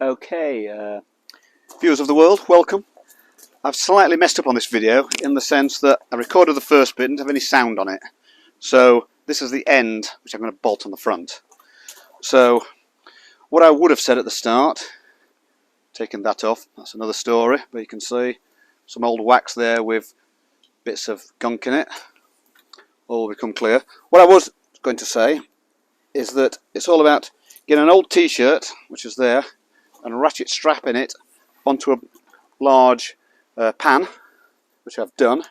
Okay, viewers of the world, welcome. I've slightly messed up on this video in the sense that I recorded the first bit and didn't have any sound on it. So this is the end, which I'm going to bolt on the front. So what I would have said at the start, taking that off, that's another story, but you can see some old wax there with bits of gunk in it. All will become clear. What I was going to say is that it's all about getting an old t-shirt, which is there, and ratchet strapping it onto a large pan, which I've done.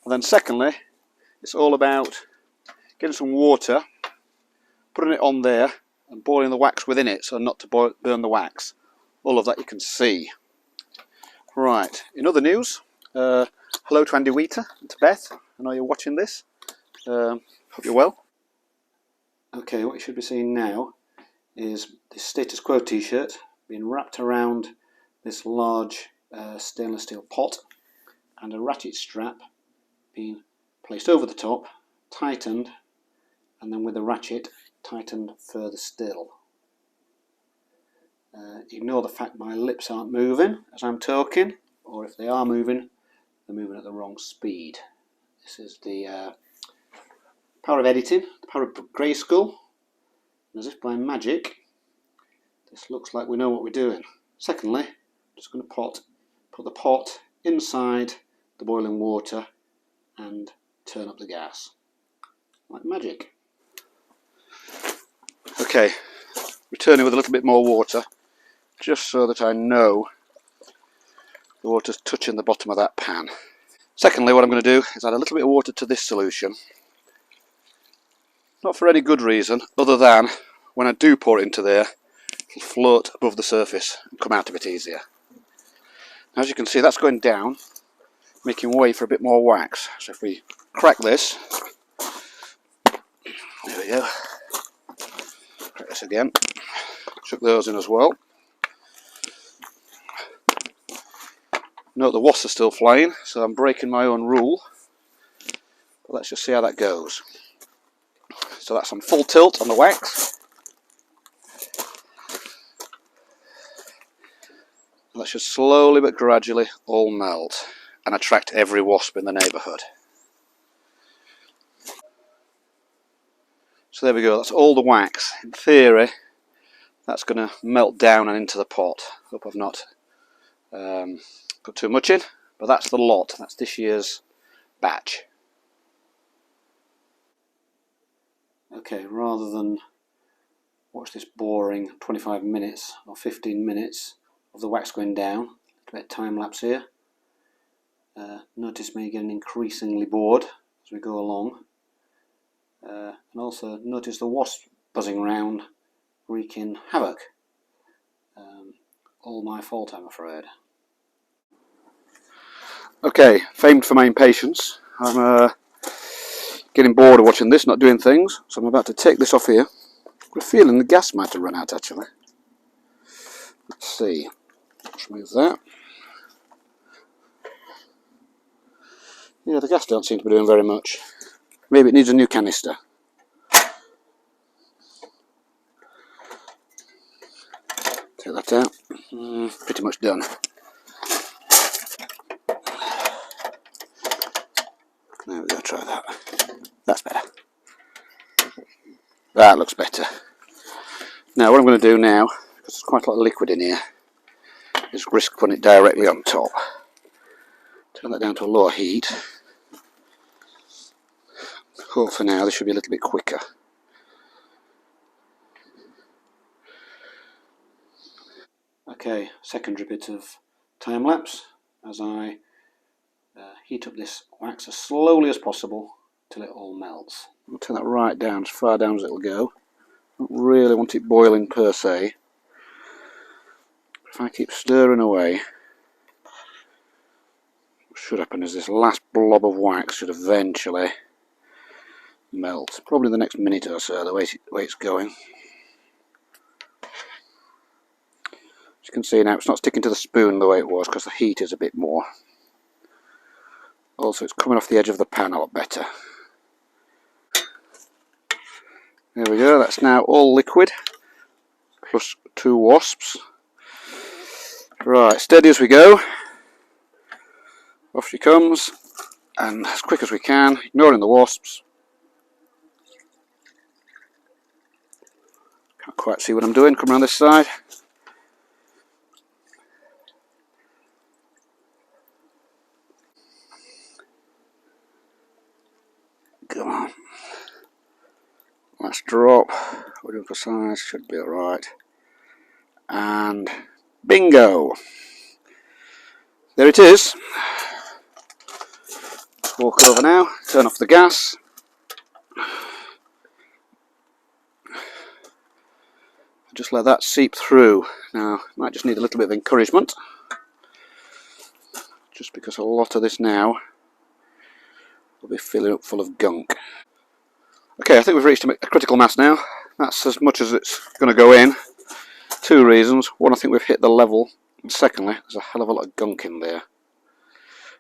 And then secondly, it's all about getting some water, putting it on there and boiling the wax within it so not to burn the wax. All of that you can see. Right, in other news, hello to Andy Wheater and to Beth. I know you're watching this. Hope you're well. Okay, what you should be seeing now is this status quo t-shirt being wrapped around this large stainless steel pot and a ratchet strap being placed over the top, tightened, and then with the ratchet tightened further still. Ignore the fact my lips aren't moving as I'm talking, or if they are moving, they're moving at the wrong speed. This is the power of editing, the power of grayskull, and as if by magic this looks like we know what we're doing. Secondly, I'm just going to put the pot inside the boiling water and turn up the gas. Like magic. Okay, returning with a little bit more water, just so that I know the water's touching the bottom of that pan. Secondly, what I'm going to do is add a little bit of water to this solution. Not for any good reason, other than when I do pour it into there, it'll float above the surface and come out a bit easier. As you can see, that's going down, making way for a bit more wax. So if we crack this, there we go, crack this again, chuck those in as well. Note the wasps are still flying, so I'm breaking my own rule, but let's just see how that goes. So that's on full tilt on the wax. That should slowly but gradually all melt and attract every wasp in the neighbourhood. So there we go, that's all the wax. In theory, that's going to melt down and into the pot. Hope I've not put too much in, but that's the lot. That's this year's batch. Okay, rather than watch this boring 25 minutes or 15 minutes of the wax going down, a little bit of time lapse here. Notice me getting increasingly bored as we go along. And also notice the wasp buzzing around, wreaking havoc. All my fault, I'm afraid. Okay, famed for my impatience. I'm getting bored of watching this, not doing things, so I'm about to take this off here. I've got a feeling the gas might have run out actually. Let's see. Let's remove that. Yeah, the gas don't seem to be doing very much. Maybe it needs a new canister. Take that out. Pretty much done. There we go, try that. That's better. That looks better. Now what I'm going to do now, because there's quite a lot of liquid in here, is risk putting it directly on top. Turn that down to a lower heat. Hope for now this should be a little bit quicker. Okay, secondary bit of time lapse as I heat up this wax as slowly as possible till it all melts. I'll turn that right down, as far down as it'll go. Don't really want it boiling per se. If I keep stirring away, what should happen is this last blob of wax should eventually melt. Probably in the next minute or so, the way it's going. As you can see now, it's not sticking to the spoon the way it was because the heat is a bit more. Also, it's coming off the edge of the pan a lot better. There we go, that's now all liquid, plus 2 wasps. Right, steady as we go. Off she comes, and as quick as we can, ignoring the wasps. Can't quite see what I'm doing. Come around this side. Come on. Let's drop. We're doing precise. Should be alright. And bingo! There it is. Walk over now. Turn off the gas. Just let that seep through. Now, might just need a little bit of encouragement. Just because a lot of this now will be filling up full of gunk. Okay, I think we've reached a critical mass now. That's as much as it's going to go in. Two reasons. One, I think we've hit the level. And secondly, there's a hell of a lot of gunk in there.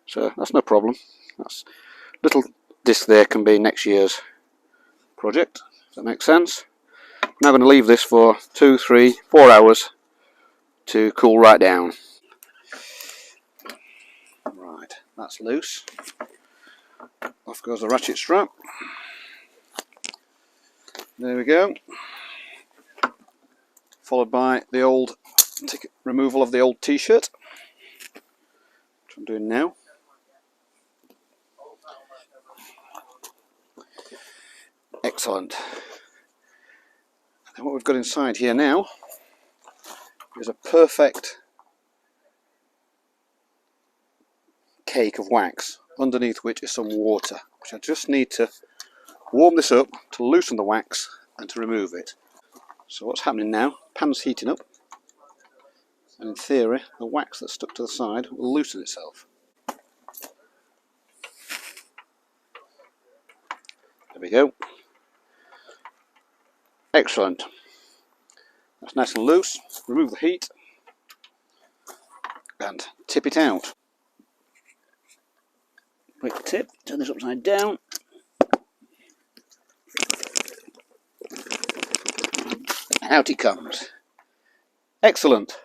So that's no problem. That's little disc there can be next year's project. Does that make sense? I'm now going to leave this for 2, 3, 4 hours to cool right down. Right, that's loose. Off goes the ratchet strap. There we go. Followed by the old removal of the old t-shirt, which I'm doing now. Excellent. And what we've got inside here now is a perfect cake of wax, underneath which is some water, which I just need to warm this up to loosen the wax and to remove it. So what's happening now, pan's heating up, and in theory the wax that's stuck to the side will loosen itself. There we go. Excellent. That's nice and loose. Remove the heat and tip it out. Break the tip, turn this upside down. And out it comes. Excellent.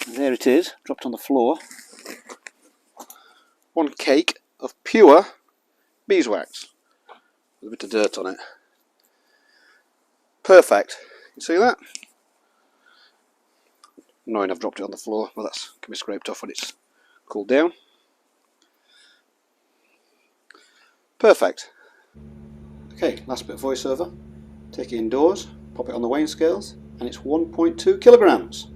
And there it is, dropped on the floor. One cake of pure beeswax with a bit of dirt on it. Perfect. You see that? Annoying I've dropped it on the floor, well that can be scraped off when it's cooled down. Perfect. Okay, last bit of voiceover. Take it indoors, pop it on the weighing scales, and it's 1.2 kilograms.